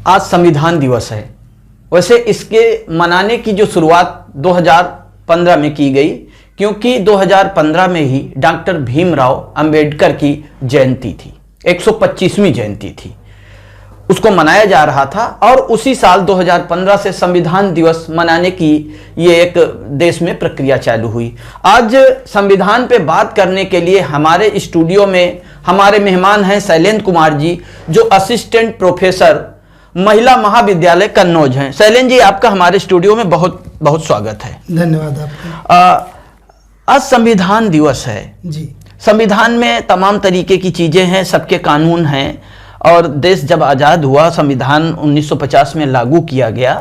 आज संविधान दिवस है। वैसे इसके मनाने की जो शुरुआत 2015 में की गई, क्योंकि 2015 में ही डॉक्टर भीमराव अंबेडकर की जयंती थी, 125वीं जयंती थी, उसको मनाया जा रहा था। और उसी साल 2015 से संविधान दिवस मनाने की ये एक देश में प्रक्रिया चालू हुई। आज संविधान पे बात करने के लिए हमारे स्टूडियो में हमारे मेहमान हैं शैलेंद्र कुमार जी, जो असिस्टेंट प्रोफेसर महिला महाविद्यालय कन्नौज हैं। शैलेंद्र जी, आपका हमारे स्टूडियो में बहुत बहुत स्वागत है। धन्यवाद आपका। आज संविधान दिवस है जी। संविधान में तमाम तरीके की चीजें हैं, सबके कानून हैं, और देश जब आज़ाद हुआ, संविधान 1950 में लागू किया गया,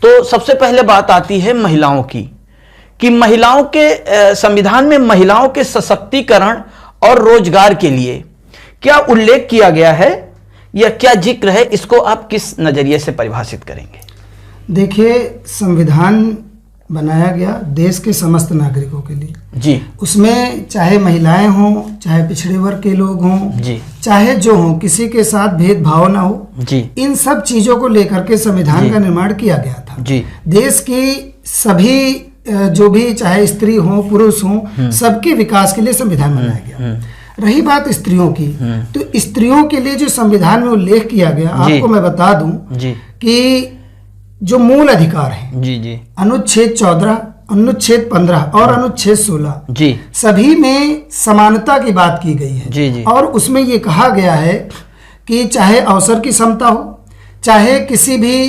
तो सबसे पहले बात आती है महिलाओं की, कि महिलाओं के संविधान में महिलाओं के सशक्तिकरण और रोजगार के लिए क्या उल्लेख किया गया है या क्या जिक्र है, इसको आप किस नजरिए से परिभाषित करेंगे? देखिए, संविधान बनाया गया देश के समस्त नागरिकों के लिए जी। उसमें चाहे महिलाएं हों, चाहे पिछड़े वर्ग के लोग हों जी, चाहे जो हों, किसी के साथ भेदभाव ना हो जी, इन सब चीजों को लेकर के संविधान का निर्माण किया गया था जी। देश की सभी जो भी चाहे स्त्री हो पुरुष हो, सबके विकास के लिए संविधान बनाया गया। रही बात स्त्रियों की, तो स्त्रियों के लिए जो संविधान में उल्लेख किया गया, आपको मैं बता दूं कि जो मूल अधिकार है जी जी, अनुच्छेद 14, अनुच्छेद 15 और अनुच्छेद 16 जी, सभी में समानता की बात की गई है जी जी। और उसमें ये कहा गया है कि चाहे अवसर की समता हो, चाहे किसी भी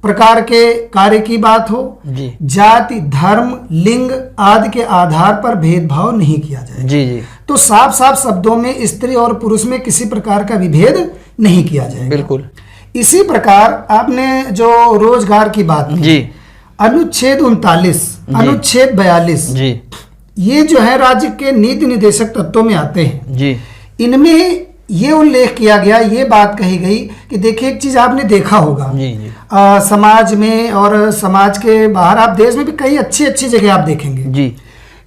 प्रकार के कार्य की बात हो जी, जाति धर्म लिंग आदि के आधार पर भेदभाव नहीं किया जाए जी जी। तो साफ साफ शब्दों में स्त्री और पुरुष में किसी प्रकार का विभेद नहीं किया जाएगा। बिल्कुल। इसी प्रकार आपने जो रोजगार की बात की जी, अनुच्छेद 39, अनुच्छेद 42 जी, ये जो है राज्य के नीति निर्देशक तत्वों में आते हैं जी। इनमें ये उल्लेख किया गया, ये बात कही गई कि देखिए, एक चीज आपने देखा होगा जी जी, समाज में और समाज के बाहर, आप देश में भी कई अच्छी अच्छी जगह आप देखेंगे जी,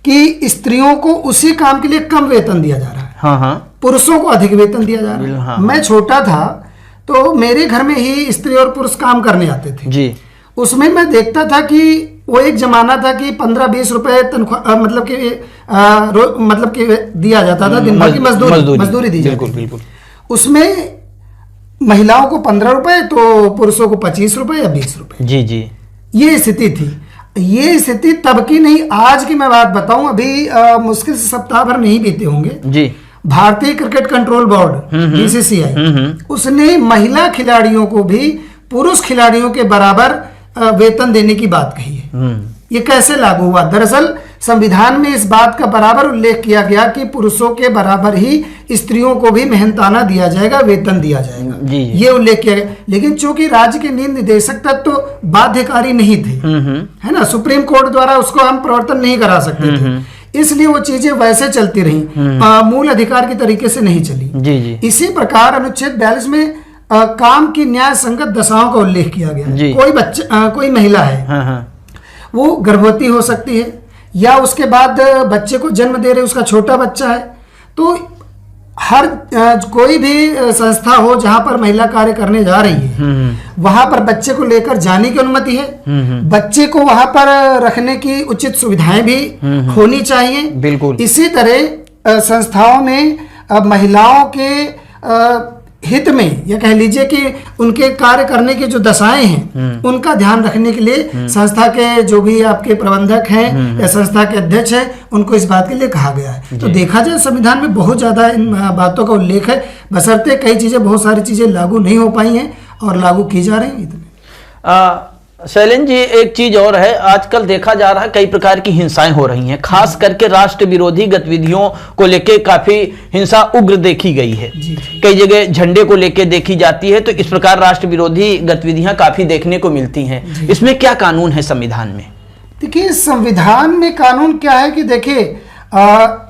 कि स्त्रियों को उसी काम के लिए कम वेतन दिया जा रहा है, हाँ हाँ, पुरुषों को अधिक वेतन दिया जा रहा है। हाँ, मैं छोटा था तो मेरे घर में ही स्त्री और पुरुष काम करने आते थे जी। उसमें मैं देखता था कि वो एक जमाना था कि 15-20 रुपए तनख्वाह मतलब कि दिया जाता था, दिन भर की मजदूरी दी जाती थी। उसमें महिलाओं को 15 रुपए तो पुरुषों को 25 रुपए या 20 रुपए जी जी, ये स्थिति थी। ये स्थिति तब की नहीं, आज की मैं बात बताऊं, अभी मुश्किल से सप्ताह भर नहीं बीते होंगे जी, भारतीय क्रिकेट कंट्रोल बोर्ड BCCI उसने महिला खिलाड़ियों को भी पुरुष खिलाड़ियों के बराबर वेतन देने की बात कही है। ये कैसे लागू हुआ? दरअसल संविधान में इस बात का बराबर उल्लेख किया गया कि पुरुषों के बराबर ही स्त्रियों को भी मेहनताना दिया जाएगा, वेतन दिया जाएगा जी। ये उल्लेख किया गया, लेकिन चूंकि राज्य के नीति निर्देशक तत्व तो बाध्यकारी नहीं थे, है ना, सुप्रीम कोर्ट द्वारा उसको हम प्रवर्तन नहीं करा सकते थे, इसलिए वो चीजें वैसे चलती रही, मूल अधिकार की तरीके से नहीं चली जी जी। इसी प्रकार अनुच्छेद 42 में काम की न्याय संगत दशाओं का उल्लेख किया गया। कोई बच्चा कोई महिला है, हाँ हाँ, वो गर्भवती हो सकती है या उसके बाद बच्चे को जन्म दे रहे, उसका छोटा बच्चा है, तो हर कोई भी संस्था हो जहां पर महिला कार्य करने जा रही है, वहां पर बच्चे को लेकर जाने की अनुमति है, बच्चे को वहां पर रखने की उचित सुविधाएं भी होनी चाहिए। बिल्कुल। इसी तरह संस्थाओं में महिलाओं के हित में, या कह लीजिए कि उनके कार्य करने की जो दशाएं हैं उनका ध्यान रखने के लिए संस्था के जो भी आपके प्रबंधक हैं या संस्था के अध्यक्ष हैं, उनको इस बात के लिए कहा गया है। तो देखा जाए संविधान में बहुत ज्यादा इन बातों का उल्लेख है, बशर्ते कई चीजें, बहुत सारी चीजें लागू नहीं हो पाई हैं और लागू की जा रही हैं। शैलेंद्र जी, एक चीज और है, आजकल देखा जा रहा है कई प्रकार की हिंसाएं हो रही हैं, खास करके राष्ट्र विरोधी गतिविधियों को लेके काफी हिंसा उग्र देखी गई है। कई जगह झंडे को लेके देखी जाती है, तो इस प्रकार राष्ट्र विरोधी गतिविधियां काफी देखने को मिलती हैं। इसमें क्या कानून है संविधान में? देखिए, संविधान में कानून क्या है कि देखिए,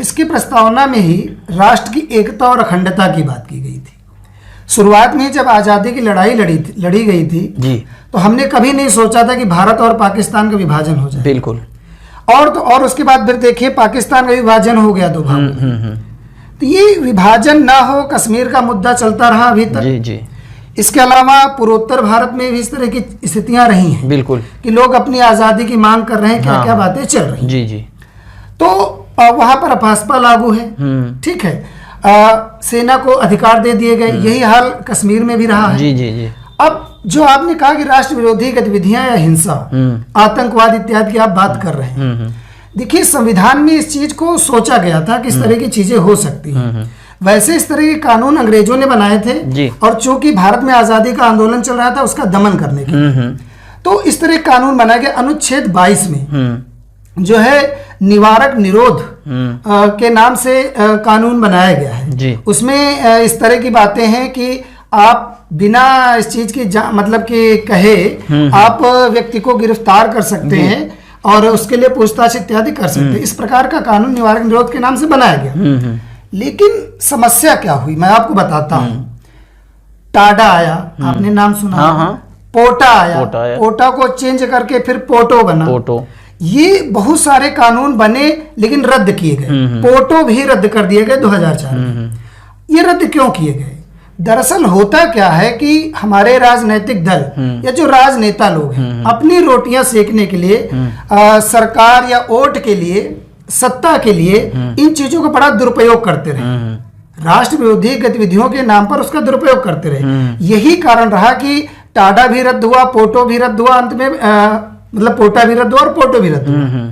इसकी प्रस्तावना में ही राष्ट्र की एकता और अखंडता की बात की गई थी। शुरुआत में जब आजादी की लड़ाई लड़ी गई थी जी, तो हमने कभी नहीं सोचा था कि भारत और पाकिस्तान का विभाजन हो जाए। बिल्कुल। और उसके बाद फिर देखिए, पाकिस्तान का विभाजन हो गया 2 भागों। तो ये विभाजन ना हो, कश्मीर का मुद्दा चलता रहा अभी तक जी जी। इसके अलावा पूर्वोत्तर भारत में भी इस तरह की स्थितियां रही हैं, बिल्कुल, कि लोग अपनी आजादी की मांग कर रहे हैं, क्या क्या बातें चल रही हैं। जी जी। तो वहां पर अपास्पा लागू है, ठीक है, सेना को अधिकार दे दिए गए। यही हाल कश्मीर में भी रहा है। जी जी जी। अब जो आपने कहा कि राष्ट्र विरोधी गतिविधियां या हिंसा, आतंकवाद इत्यादि की आप बात कर रहे हैं, देखिए संविधान में इस चीज को सोचा गया था कि इस तरह की चीजें हो सकती हैं। वैसे इस तरह के कानून अंग्रेजों ने बनाए थे, और चूंकि भारत में आजादी का आंदोलन चल रहा था उसका दमन करने के लिए, तो इस तरह के कानून बनाए गए। अनुच्छेद 22 में जो है निवारक निरोध के नाम से कानून बनाया गया है। उसमें इस तरह की बातें हैं कि आप बिना इस चीज की मतलब कि कहे आप व्यक्ति को गिरफ्तार कर सकते हैं और उसके लिए पूछताछ इत्यादि कर सकते हैं। इस प्रकार का कानून निवारक निरोध के नाम से बनाया गया। लेकिन समस्या क्या हुई मैं आपको बताता हूं। टाडा आया, आपने नाम सुना। पोटा आया, पोटा को चेंज करके फिर पोटो बना। ये बहुत सारे कानून बने लेकिन रद्द किए गए। पोटो भी रद्द कर दिए गए 2004 में। ये रद्द क्यों किए गए? दरअसल होता क्या है कि हमारे राजनीतिक दल या जो राजनेता लोग हैं अपनी रोटियां सेकने के लिए सरकार या वोट के लिए, सत्ता के लिए इन चीजों का बड़ा दुरुपयोग करते रहे। राष्ट्र विरोधी गतिविधियों के नाम पर उसका दुरुपयोग करते रहे। यही कारण रहा कि टाडा भी रद्द हुआ, पोटो भी रद्द हुआ, अंत में मतलब पोटा भी रद्द हुआ और पोटो भी रद्द हुआ।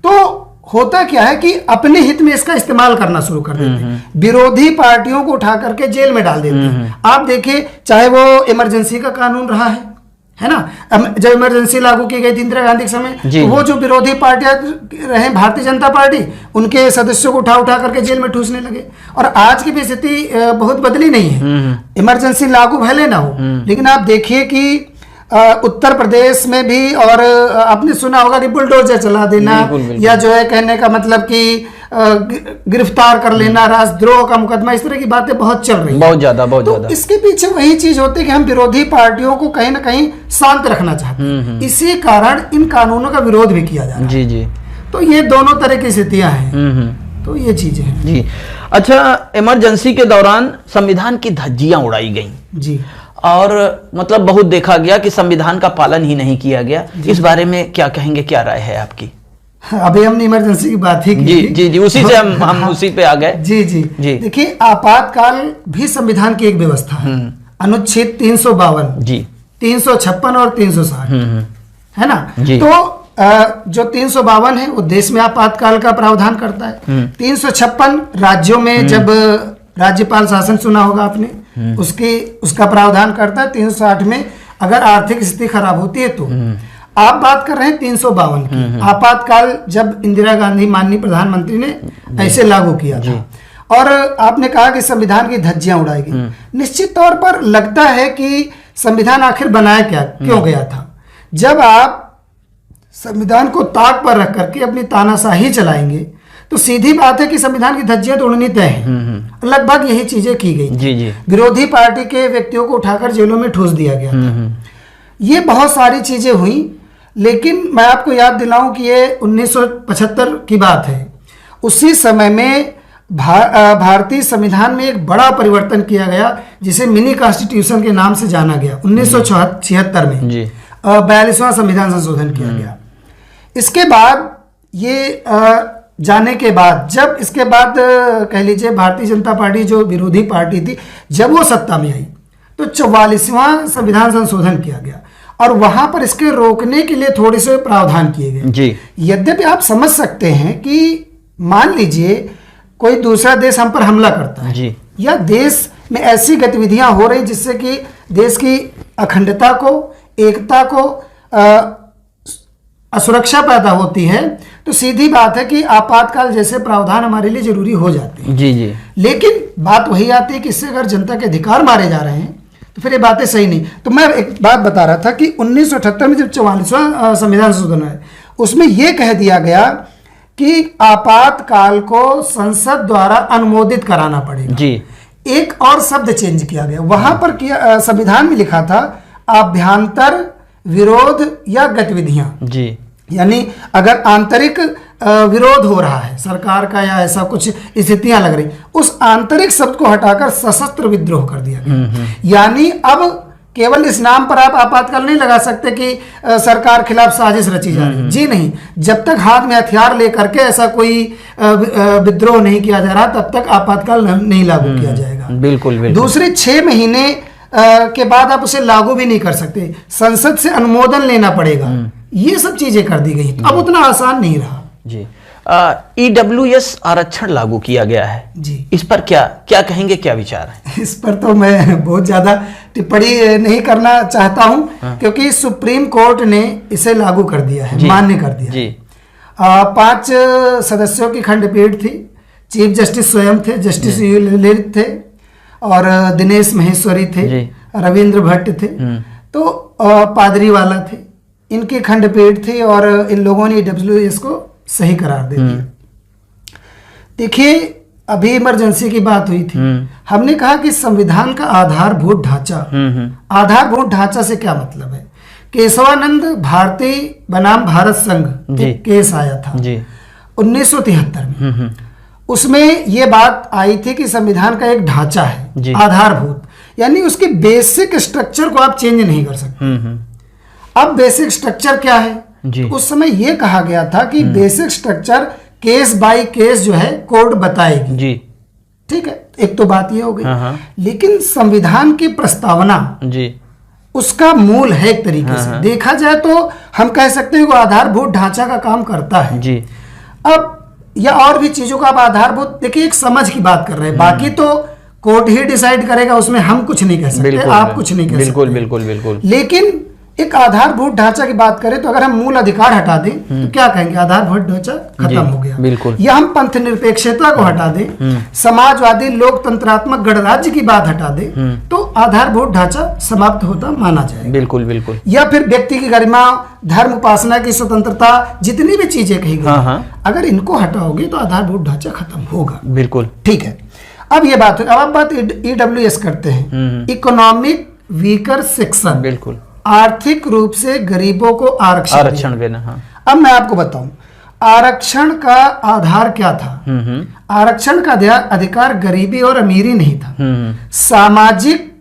तो होता क्या है कि अपने हित में इसका इस्तेमाल करना शुरू कर देते हैं। विरोधी पार्टियों को उठा करके जेल में डाल देते हैं। आप देखिए, चाहे वो इमरजेंसी का कानून रहा है ना, जब इमरजेंसी लागू की गई थी इंदिरा गांधी के समय, तो वो जो विरोधी पार्टियां रहे, भारतीय जनता पार्टी, उनके सदस्यों को उठा उठा करके जेल में ठूसने लगे। और आज की भी स्थिति बहुत बदली नहीं है। इमरजेंसी लागू भले ना हो, लेकिन आप देखिए कि उत्तर प्रदेश में भी, और आपने सुना होगा कि बुलडोजर चला देना, या जो है कहने का मतलब कि गिरफ्तार कर लेना, राजद्रोह का मुकदमा, इस तरह की बातें बहुत चल रही हैं, बहुत ज्यादा। तो इसके पीछे वही चीज होती है कि हम विरोधी पार्टियों को कहीं ना कहीं शांत रखना चाहते हैं। इसी कारण इन कानूनों का विरोध भी किया जा रहा है। जी जी। तो ये दोनों तरह की स्थितियां हैं। तो ये चीजें हैं जी। अच्छा, इमरजेंसी के दौरान संविधान की धज्जियां उड़ाई गई जी, और मतलब बहुत देखा गया कि संविधान का पालन ही नहीं किया गया। इस बारे में क्या कहेंगे, क्या राय है आपकी? अभी हमने इमरजेंसी की बात ही की। जी जी जी, उसी से हम उसी पे आ गए। जी जी जी। देखिए, आपातकाल भी संविधान की एक व्यवस्था है। अनुच्छेद 352 जी, 356 और 360 है ना। तो जो 352 है वो देश में आपातकाल का प्रावधान करता है। 356 राज्यों में, जब राज्यपाल शासन सुना होगा आपने, उसका प्रावधान करता है। 360 में अगर आर्थिक स्थिति खराब होती है तो। आप बात कर रहे हैं 352 की। आपातकाल जब इंदिरा गांधी माननीय प्रधानमंत्री ने ऐसे लागू किया था, और आपने कहा कि संविधान की धज्जियां उड़ाई गई। निश्चित तौर पर लगता है कि संविधान आखिर बनाया क्यों गया था। जब आप संविधान को ताक पर रख करके अपनी तानाशाही चलाएंगे तो सीधी बात है कि संविधान की धज्जियां तो उड़नी तय है। लगभग यही चीजें की गई। जी जी। विरोधी पार्टी के व्यक्तियों को उठाकर जेलों में ठूस दिया गया था। ये बहुत सारी चीजें हुई, लेकिन मैं आपको याद दिलाऊं कि ये 1975 की बात है। उसी समय में भारतीय संविधान में एक बड़ा परिवर्तन किया गया, जिसे मिनी कॉन्स्टिट्यूशन के नाम से जाना गया। 1976 में 42वां संविधान संशोधन किया गया। इसके बाद ये जाने के बाद, जब इसके बाद कह लीजिए भारतीय जनता पार्टी जो विरोधी पार्टी थी, जब वो सत्ता में आई तो 44वां संविधान संशोधन किया गया, और वहां पर इसके रोकने के लिए थोड़े से प्रावधान किए गए जी। यद्यपि आप समझ सकते हैं कि मान लीजिए कोई दूसरा देश हम पर हमला करता है जी, या देश में ऐसी गतिविधियां हो रही जिससे कि देश की अखंडता को, एकता को असुरक्षा पैदा होती है, तो सीधी बात है कि आपातकाल जैसे प्रावधान हमारे लिए जरूरी हो जाते हैं जी जी। लेकिन बात वही आती है कि इससे अगर जनता के अधिकार मारे जा रहे हैं तो फिर ये बातें सही नहीं। तो मैं एक बात बता रहा था कि 1978 में जब 44वां संविधान संशोधन है, उसमें यह कह दिया गया कि आपातकाल को संसद द्वारा अनुमोदित कराना पड़ेगा जी। एक और शब्द चेंज किया गया, वहां पर संविधान में लिखा था आभ्यंतर विरोध या गतिविधियां जी। यानी अगर आंतरिक विरोध हो रहा है सरकार का या ऐसा कुछ स्थितियां लग रही, उस आंतरिक शब्द को हटाकर सशस्त्र विद्रोह कर दिया गया। यानी अब केवल इस नाम पर आप आपातकाल नहीं लगा सकते कि सरकार खिलाफ साजिश रची जा रही है। जी नहीं, जब तक हाथ में हथियार लेकर के ऐसा कोई विद्रोह नहीं किया जा रहा तब तक आपातकाल नहीं लागू किया जाएगा। बिल्कुल बिल्कुल। दूसरे 6 महीने के बाद आप उसे लागू भी नहीं कर सकते, संसद से अनुमोदन लेना पड़ेगा। ये सब चीजें कर दी गई, अब उतना आसान नहीं रहा। जी, EWS आरक्षण लागू किया गया है जी, इस पर क्या क्या कहेंगे, क्या विचार है? इस पर तो मैं बहुत ज्यादा टिप्पणी नहीं करना चाहता हूं, क्योंकि सुप्रीम कोर्ट ने इसे लागू कर दिया है, मान्य कर दिया जी। 5 सदस्यों की खंडपीठ थी, चीफ जस्टिस स्वयं थे, जस्टिस ललित थे और दिनेश महेश्वरी थे, रविंद्र भट्ट थे, तो पादरीवाला थे, इनकी खंडपीठ थी और इन लोगों ने EWS को सही करार दे दिया। देखिए, अभी इमरजेंसी की बात हुई थी, हमने कहा कि संविधान का आधारभूत ढांचा, आधारभूत ढांचा से क्या मतलब है? केशवानंद भारती बनाम भारत संघ एक केस आया था 1973 में, उसमें ये बात आई थी कि संविधान का एक ढांचा है आधारभूत, यानी उसके बेसिक स्ट्रक्चर को आप चेंज नहीं कर सकते। अब बेसिक स्ट्रक्चर क्या है? उस समय यह कहा गया था कि basic structure case by case जो है कोर्ट बताएगी जी। ठीक है, एक तो बात ये हो गई। लेकिन संविधान की प्रस्तावना जी उसका मूल है, एक तरीके से देखा जाए तो हम कह सकते हैं वो आधारभूत ढांचा का काम करता है जी। अब या और भी चीजों का आप आधारभूत देखिए, एक समझ की बात कर रहे हैं, बाकी तो कोर्ट ही डिसाइड करेगा, उसमें हम कुछ नहीं कह सकते, आप कुछ नहीं कह सकते। बिल्कुल बिल्कुल बिल्कुल। लेकिन एक आधारभूत ढांचा की बात करें तो अगर हम मूल अधिकार हटा दें तो क्या कहेंगे? आधारभूत ढांचा खत्म हो गया। बिल्कुल। या हम पंथ निरपेक्षता को हटा दें, समाजवादी लोकतंत्रात्मक गणराज्य की बात हटा दें, तो आधारभूत ढांचा समाप्त होता माना जाएगा। बिल्कुल बिल्कुल। या फिर व्यक्ति की गरिमा, धर्म उपासना की स्वतंत्रता, जितनी भी चीजें कही गई, अगर इनको हटाओगे तो आधारभूत ढांचा खत्म होगा। बिल्कुल ठीक है। अब ये बात, अब आप बात EWS करते हैं, इकोनॉमिक वीकर सेक्शन। बिल्कुल, आर्थिक रूप से गरीबों को आरक्षण देना। हाँ। अब मैं आपको बताऊं, आरक्षण का आधार क्या था? आरक्षण का अधिकार गरीबी और अमीरी नहीं था, सामाजिक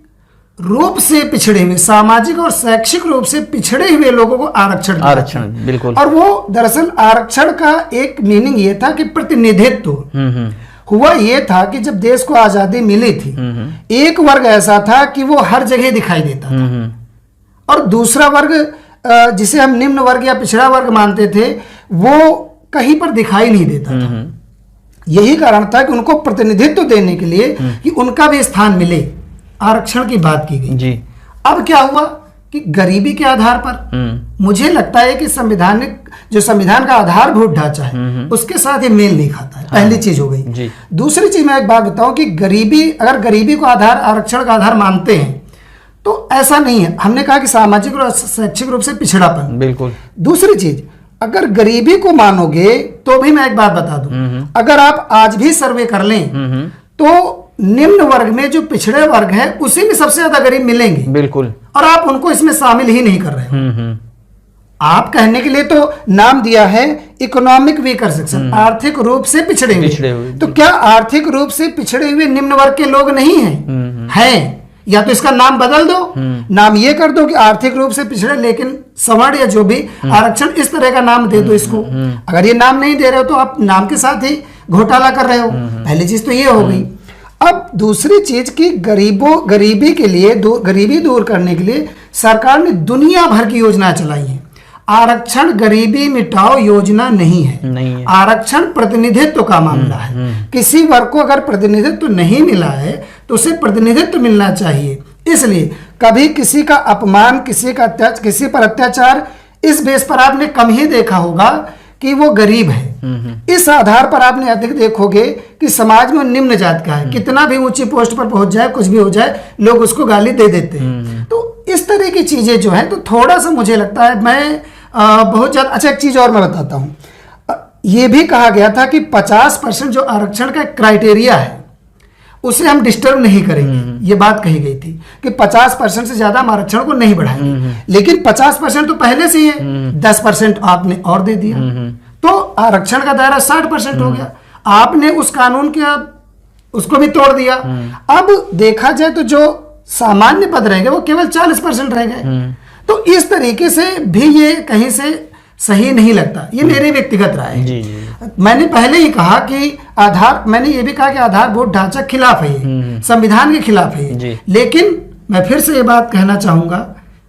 रूप से पिछड़े हुए, सामाजिक और शैक्षिक रूप से पिछड़े हुए लोगों को आरक्षण। बिल्कुल। और वो दरअसल आरक्षण का एक मीनिंग ये था कि प्रतिनिधित्व। हुआ ये था कि जब देश को आजादी मिली थी, एक वर्ग ऐसा था कि वो हर जगह दिखाई देता था, और दूसरा वर्ग जिसे हम निम्न वर्ग या पिछड़ा वर्ग मानते थे, वो कहीं पर दिखाई नहीं देता था। यही कारण था कि उनको प्रतिनिधित्व देने के लिए कि उनका भी स्थान मिले, आरक्षण की बात की गई जी। अब क्या हुआ कि गरीबी के आधार पर मुझे लगता है कि संविधान का आधारभूत ढांचा है उसके साथ ये मेल नहीं खाता है। पहली चीज हो गई। दूसरी चीज मैं एक बात बताऊं कि अगर गरीबी को आरक्षण का आधार मानते हैं तो ऐसा नहीं है। हमने कहा कि सामाजिक और शैक्षिक रूप से पिछड़ापन। बिल्कुल। दूसरी चीज, अगर गरीबी को मानोगे तो भी मैं एक बात बता दूं, अगर आप आज भी सर्वे कर लें तो निम्न वर्ग में जो पिछड़े वर्ग है उसी में सबसे ज्यादा गरीब मिलेंगे। बिल्कुल। और आप उनको इसमें शामिल ही नहीं कर रहे हो। आप कहने के लिए तो नाम दिया है इकोनॉमिक वीकर सेक्शन, आर्थिक रूप से पिछड़े हुए। तो क्या आर्थिक रूप से पिछड़े हुए निम्न वर्ग के लोग नहीं हैं? हैं। या तो इसका नाम बदल दो, नाम ये कर दो कि आर्थिक रूप से पिछड़े लेकिन सवर्ण या जो भी आरक्षण, इस तरह का नाम दे दो इसको। अगर ये नाम नहीं दे रहे हो तो आप नाम के साथ ही घोटाला कर रहे हो। पहली चीज तो ये हो गई। अब दूसरी चीज की गरीबी के लिए गरीबी दूर करने के लिए सरकार ने दुनिया भर की योजना चलाई है। आरक्षण गरीबी मिटाओ योजना नहीं है, आरक्षण प्रतिनिधित्व का मामला है। किसी वर्ग को अगर प्रतिनिधित्व नहीं मिला है तो उसे प्रतिनिधित्व मिलना चाहिए। इसलिए कभी किसी का अपमान, किसी पर अत्याचार इस बेस पर आपने कम ही देखा होगा कि वो गरीब है। इस आधार पर आपने अधिक देखोगे कि समाज में निम्न जात का है, कितना भी ऊंची पोस्ट पर पहुंच जाए, कुछ भी हो जाए, लोग उसको गाली दे देते हैं। तो इस तरह की चीजें जो है, तो थोड़ा सा मुझे लगता है, मैं बहुत ज्यादा। अच्छा, एक चीज और मैं बताता हूं, ये भी कहा गया था कि 50% जो आरक्षण का क्राइटेरिया है उसे हम डिस्टर्ब नहीं करेंगे। ये बात कही गई थी कि 50% से ज्यादा हम आरक्षण को नहीं बढ़ाएंगे। लेकिन 50% तो पहले से ही है, 10% आपने और दे दिया, तो आरक्षण का दायरा 60% हो गया। आपने उस कानून के उसको भी तोड़ दिया। अब देखा जाए तो जो सामान्य पद रह गए वो केवल 40% रह गए। तो इस तरीके से भी ये कहीं से सही नहीं लगता। ये मेरी व्यक्तिगत राय है। जी। मैंने पहले ही कहा कि मैंने ये भी कहा कि आधारभूत ढांचा खिलाफ है, संविधान के खिलाफ है। लेकिन मैं फिर से ये बात कहना चाहूंगा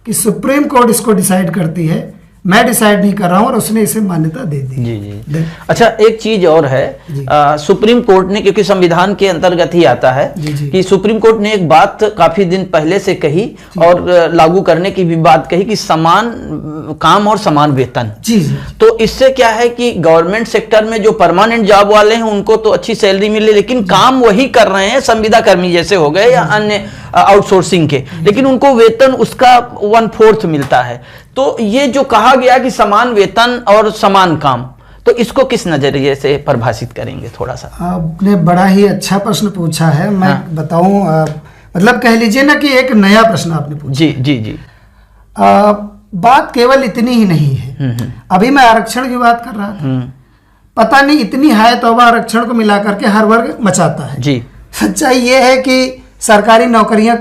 कि सुप्रीम कोर्ट इसको डिसाइड करती है, मैं डिसाइड नहीं कर रहा हूं, और उसने इसे मान्यता दे दी। जी। अच्छा, एक चीज और है, सुप्रीम कोर्ट ने, क्योंकि संविधान के अंतर्गत ही आता है कि सुप्रीम कोर्ट ने एक बात काफी दिन पहले से कही और लागू करने की भी बात कही कि समान काम और समान वेतन। जी। तो इससे क्या है कि गवर्नमेंट सेक्टर में जो परमानेंट जॉब वाले हैं उनको तो अच्छी सैलरी मिले, लेकिन काम वही कर रहे हैं, संविदा कर्मी जैसे हो गए या अन्य आउटसोर्सिंग के, लेकिन उनको वेतन उसका 1/4 मिलता है। तो ये जो कहा गया कि समान वेतन और समान काम, तो इसको किस नजरिए से परिभाषित करेंगे? थोड़ा सा आपने बड़ा ही अच्छा प्रश्न पूछा है। मैं बताऊं, मतलब कह लीजिए ना कि एक नया प्रश्न आपने पूछा। जी जी जी। बात केवल इतनी ही नहीं है। अभी मैं आरक्षण की बात कर रहा था, पता नहीं इतनी हाय तौबा आरक्षण को मिला करके हर वर्ग मचाता है। जी। सच्चाई ये है कि सरकारी नौकरियां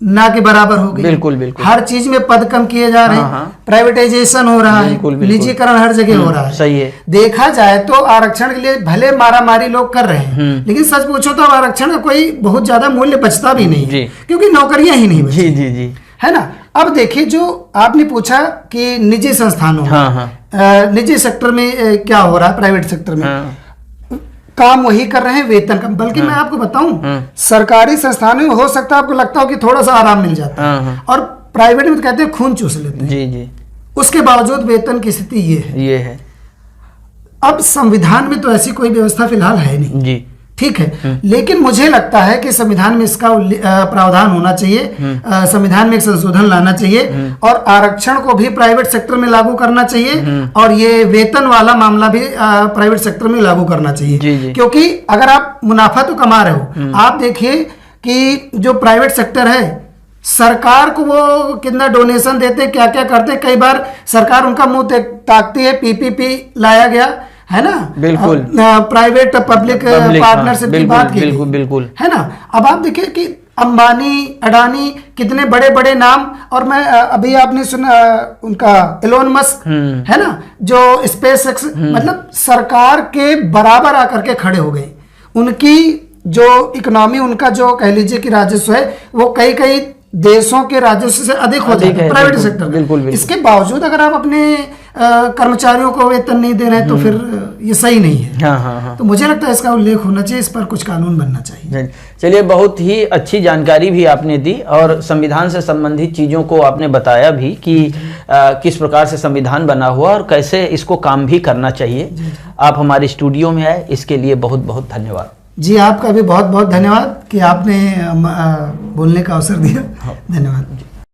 ना के बराबर हो गई। बिल्कुल बिल्कुल। हर चीज में पद कम किए जा रहे हैं, प्राइवेटाइजेशन हो रहा है, निजीकरण हर जगह हो रहा है। सही है। देखा जाए तो आरक्षण के लिए भले मारामारी लोग कर रहे हैं, लेकिन सच पूछो तो आरक्षण का कोई बहुत ज्यादा मूल्य बचता भी नहीं, क्योंकि नौकरियां ही नहीं बची। जी जी जी। है ना। अब देखिए, जो आपने पूछा कि निजी संस्थानों में, निजी सेक्टर में क्या हो रहा है, प्राइवेट सेक्टर में काम वही कर रहे हैं, वेतन कम। बल्कि मैं आपको बताऊं, सरकारी संस्थानों में हो सकता है आपको लगता हो कि थोड़ा सा आराम मिल जाता है, और प्राइवेट में तो कहते हैं खून चूस लेते हैं। जी जी। उसके बावजूद वेतन की स्थिति ये है। अब संविधान में तो ऐसी कोई व्यवस्था फिलहाल है नहीं। जी। ठीक है, लेकिन मुझे लगता है कि संविधान में इसका प्रावधान होना चाहिए, संविधान में एक संशोधन लाना चाहिए, और आरक्षण को भी प्राइवेट सेक्टर में लागू करना चाहिए, और ये वेतन वाला मामला भी प्राइवेट सेक्टर में लागू करना चाहिए। जी। क्योंकि अगर आप मुनाफा तो कमा रहे हो, आप देखिए कि जो प्राइवेट सेक्टर है, सरकार को वो कितना डोनेशन देते, क्या क्या करते, कई बार सरकार उनका मुंह ताकती है। PPP लाया गया है ना, बिल्कुल, प्राइवेट पब्लिक पार्टनरशिप की बात की, बिल्कुल बिल्कुल, है ना। अब आप देखिए कि अंबानी, अडानी, कितने बड़े बड़े नाम, और मैं अभी आपने सुना उनका एलोन मस्क, है ना, जो स्पेस एक्स, मतलब सरकार के बराबर आकर के खड़े हो गए। उनकी जो इकोनॉमी, उनका जो कह लीजिए कि राजस्व है, वो कई कई देशों के राजस्व से अधिक हो जाता है प्राइवेट सेक्टर में। बिल्कुल। इसके बावजूद अगर आप अपने कर्मचारियों को वेतन नहीं दे रहे हैं तो फिर ये सही नहीं है। हाँ। तो मुझे लगता है इसका उल्लेख होना चाहिए, इस पर कुछ कानून बनना चाहिए। चलिए, बहुत ही अच्छी जानकारी भी आपने दी, और संविधान से संबंधित चीज़ों को आपने बताया भी कि किस प्रकार से संविधान बना हुआ और कैसे इसको काम भी करना चाहिए। आप हमारे स्टूडियो में आए, इसके लिए बहुत बहुत धन्यवाद। जी, आपका भी बहुत बहुत धन्यवाद कि आपने बोलने का अवसर दिया। धन्यवाद।